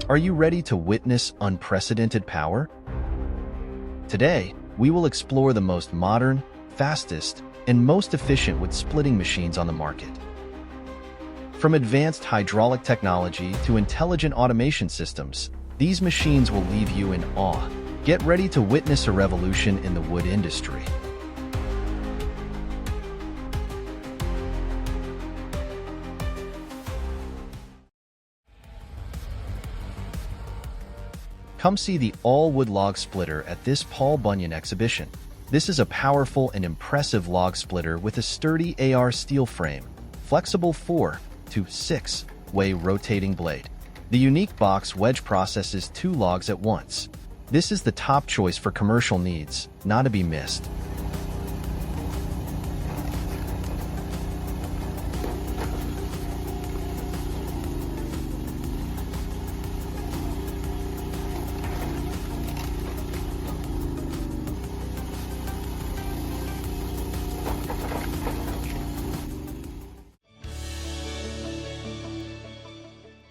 Are you ready to witness unprecedented power? Today, we will explore the most modern, fastest, and most efficient wood splitting machines on the market. From advanced hydraulic technology to intelligent automation systems, these machines will leave you in awe. Get ready to witness a revolution in the wood industry. Come see the all-wood log splitter at this Paul Bunyan exhibition. This is a powerful and impressive log splitter with a sturdy AR steel frame, flexible 4 to 6-way rotating blade. The unique box wedge processes 2 logs at once. This is the top choice for commercial needs, not to be missed.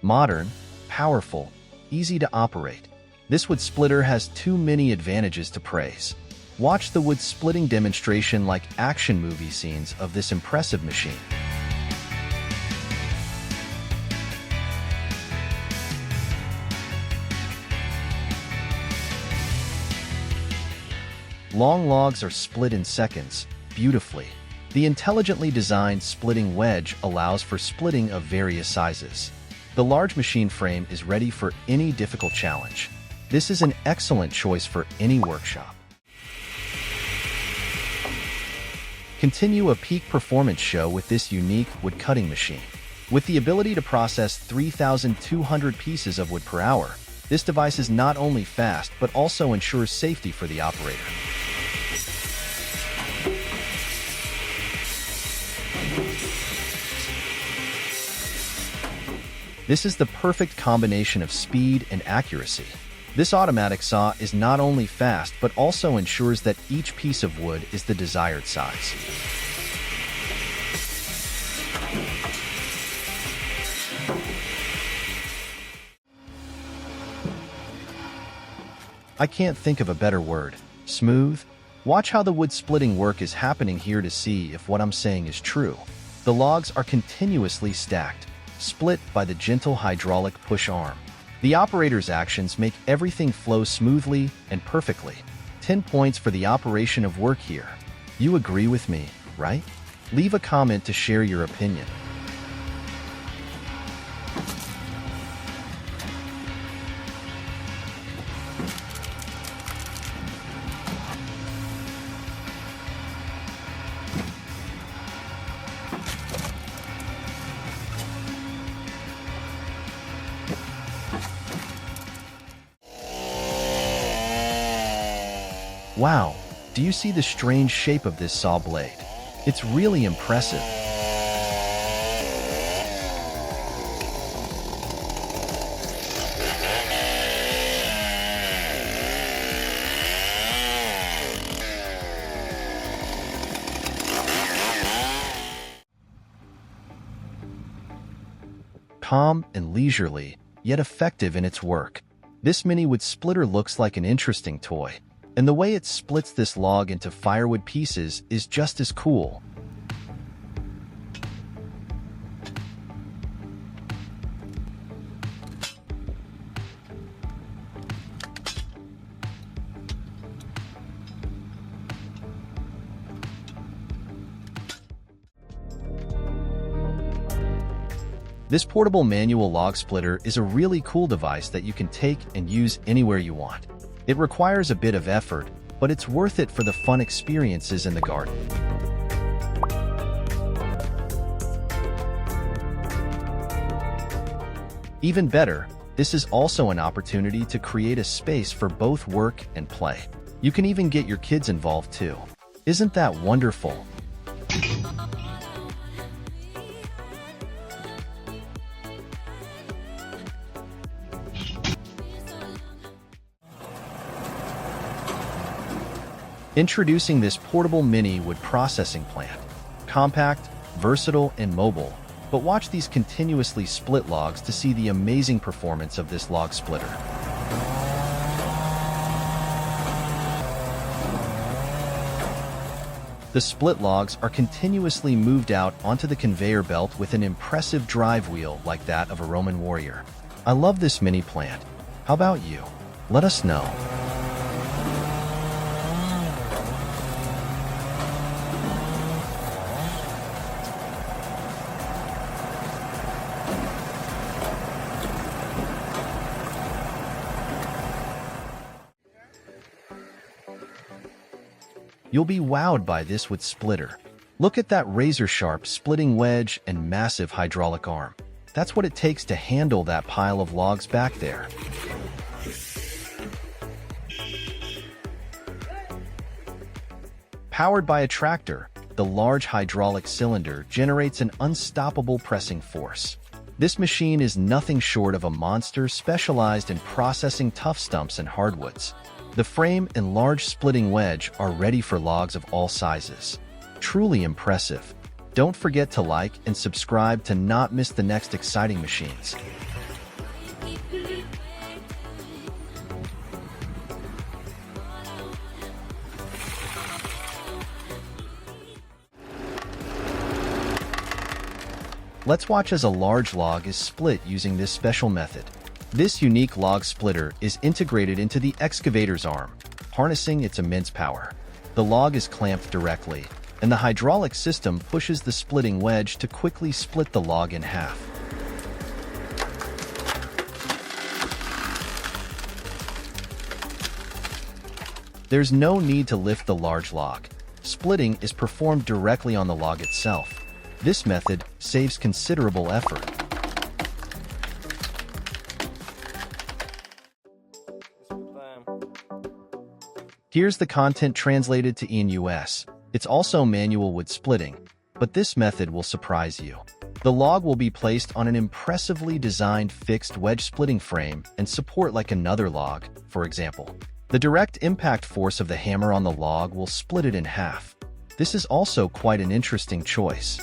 Modern, powerful, easy to operate. This wood splitter has too many advantages to praise. Watch the wood splitting demonstration like action movie scenes of this impressive machine. Long logs are split in seconds, beautifully. The intelligently designed splitting wedge allows for splitting of various sizes. The large machine frame is ready for any difficult challenge. This is an excellent choice for any workshop. Continue a peak performance show with this unique wood cutting machine. With the ability to process 3,200 pieces of wood per hour, this device is not only fast but also ensures safety for the operator. This is the perfect combination of speed and accuracy. This automatic saw is not only fast but also ensures that each piece of wood is the desired size. I can't think of a better word. Smooth. Watch how the wood splitting work is happening here to see if what I'm saying is true. The logs are continuously stacked, split by the gentle hydraulic push arm. The operator's actions make everything flow smoothly and perfectly. 10 points for the operation of work here. You agree with me, right? Leave a comment to share your opinion. Wow, do you see the strange shape of this saw blade? It's really impressive. Calm and leisurely, yet effective in its work. This mini wood splitter looks like an interesting toy. And the way it splits this log into firewood pieces is just as cool. This portable manual log splitter is a really cool device that you can take and use anywhere you want. It requires a bit of effort, but it's worth it for the fun experiences in the garden. Even better, this is also an opportunity to create a space for both work and play. You can even get your kids involved too. Isn't that wonderful? Introducing this portable mini wood processing plant. Compact, versatile, and mobile, But watch these continuously split logs to see the amazing performance of this log splitter. The split logs are continuously moved out onto the conveyor belt with an impressive drive wheel like that of a Roman warrior. I love this mini plant. How about you? Let us know. You'll be wowed by this wood splitter. Look at that razor-sharp splitting wedge and massive hydraulic arm. That's what it takes to handle that pile of logs back there. Powered by a tractor, the large hydraulic cylinder generates an unstoppable pressing force. This machine is nothing short of a monster specialized in processing tough stumps and hardwoods. The frame and large splitting wedge are ready for logs of all sizes. Truly impressive. Don't forget to like and subscribe to not miss the next exciting machines. Let's watch as a large log is split using this special method. This unique log splitter is integrated into the excavator's arm, harnessing its immense power. The log is clamped directly, and the hydraulic system pushes the splitting wedge to quickly split the log in half. There's no need to lift the large log. Splitting is performed directly on the log itself. This method saves considerable effort. Here's the content translated to EN/US. It's also manual wood splitting, but this method will surprise you. The log will be placed on an impressively designed fixed wedge splitting frame and support like another log, for example. The direct impact force of the hammer on the log will split it in half. This is also quite an interesting choice.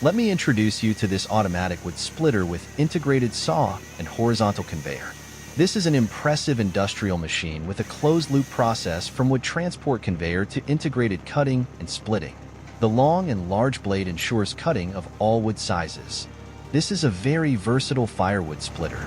Let me introduce you to this automatic wood splitter with integrated saw and horizontal conveyor. This is an impressive industrial machine with a closed-loop process from wood transport conveyor to integrated cutting and splitting. The long and large blade ensures cutting of all wood sizes. This is a very versatile firewood splitter.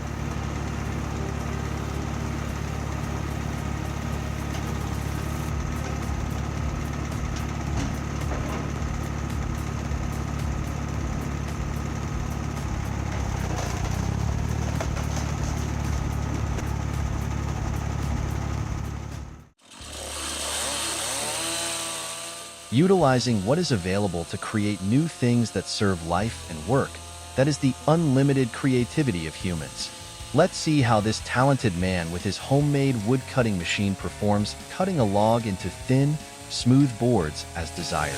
Utilizing what is available to create new things that serve life and work. That is the unlimited creativity of humans. Let's see how this talented man with his homemade wood cutting machine performs, cutting a log into thin, smooth boards as desired.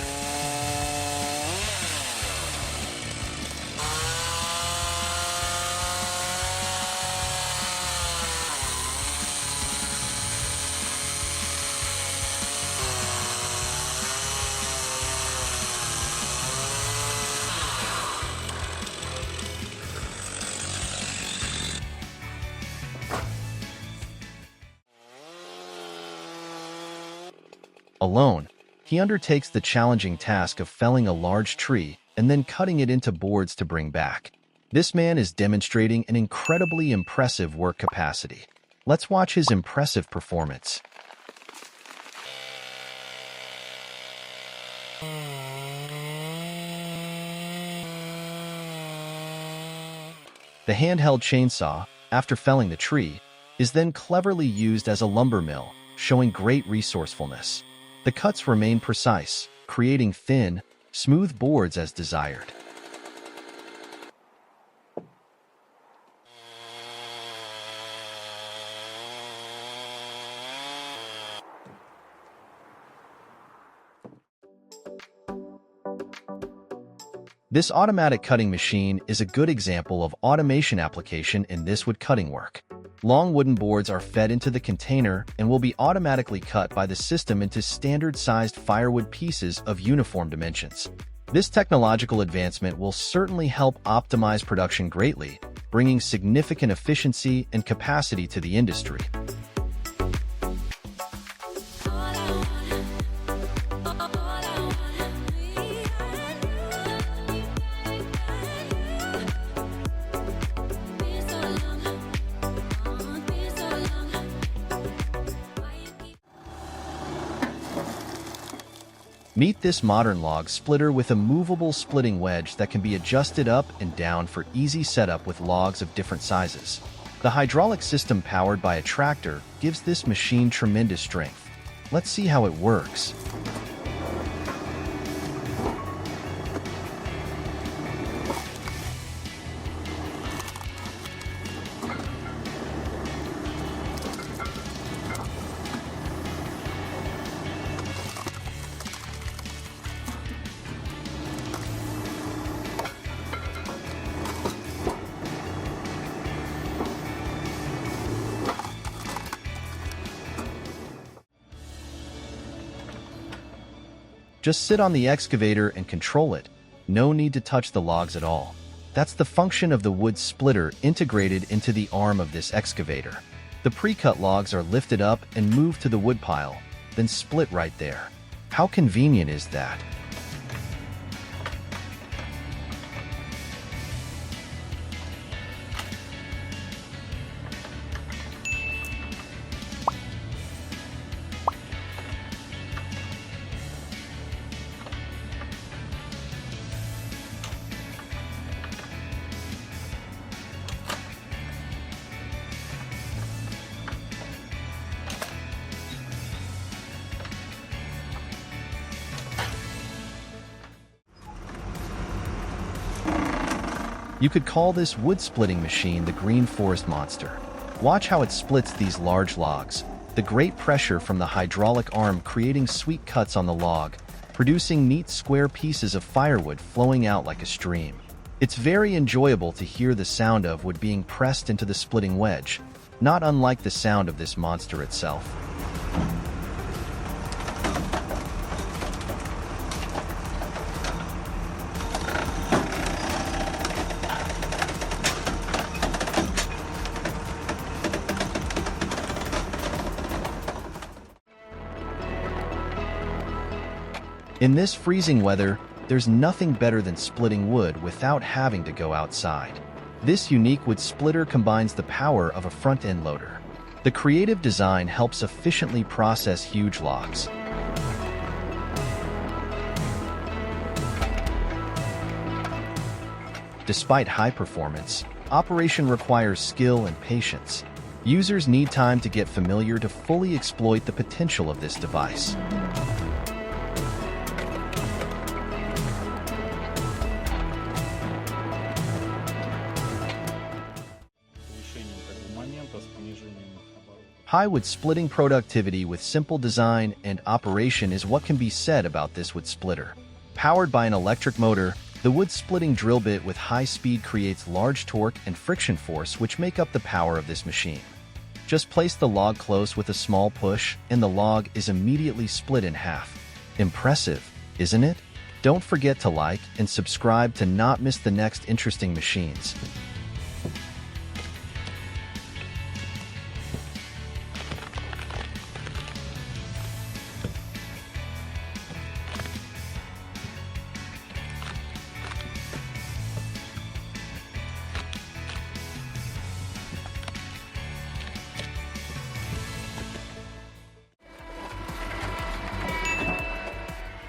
Alone, he undertakes the challenging task of felling a large tree and then cutting it into boards to bring back. This man is demonstrating an incredibly impressive work capacity. Let's watch his impressive performance. The handheld chainsaw, after felling the tree, is then cleverly used as a lumber mill, showing great resourcefulness. The cuts remain precise, creating thin, smooth boards as desired. This automatic cutting machine is a good example of automation application in this wood cutting work. Long wooden boards are fed into the container and will be automatically cut by the system into standard-sized firewood pieces of uniform dimensions. This technological advancement will certainly help optimize production greatly, bringing significant efficiency and capacity to the industry. Meet this modern log splitter with a movable splitting wedge that can be adjusted up and down for easy setup with logs of different sizes. The hydraulic system powered by a tractor gives this machine tremendous strength. Let's see how it works. Just sit on the excavator and control it. No need to touch the logs at all. That's the function of the wood splitter integrated into the arm of this excavator. The pre-cut logs are lifted up and moved to the wood pile, then split right there. How convenient is that? You could call this wood-splitting machine the Green Forest Monster. Watch how it splits these large logs. The great pressure from the hydraulic arm creating sweet cuts on the log, producing neat square pieces of firewood flowing out like a stream. It's very enjoyable to hear the sound of wood being pressed into the splitting wedge, not unlike the sound of this monster itself. In this freezing weather, there's nothing better than splitting wood without having to go outside. This unique wood splitter combines the power of a front-end loader. The creative design helps efficiently process huge logs. Despite high performance, operation requires skill and patience. Users need time to get familiar to fully exploit the potential of this device. High wood splitting productivity with simple design and operation is what can be said about this wood splitter. Powered by an electric motor, the wood splitting drill bit with high speed creates large torque and friction force which make up the power of this machine. Just place the log close with a small push and the log is immediately split in half. Impressive, isn't it? Don't forget to like and subscribe to not miss the next interesting machines.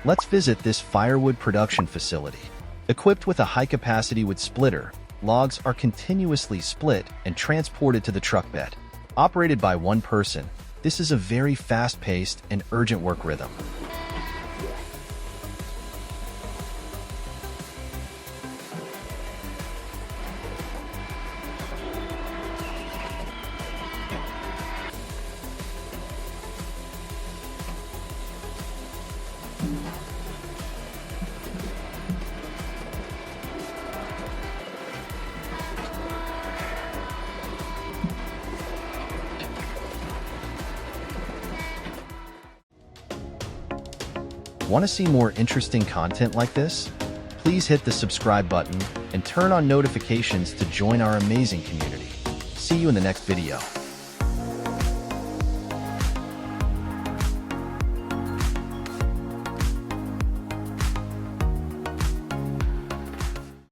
Let's visit this firewood production facility. Equipped with a high-capacity wood splitter, logs are continuously split and transported to the truck bed. Operated by one person, this is a very fast-paced and urgent work rhythm. Want to see more interesting content like this? Please hit the subscribe button and turn on notifications to join our amazing community. See you in the next video.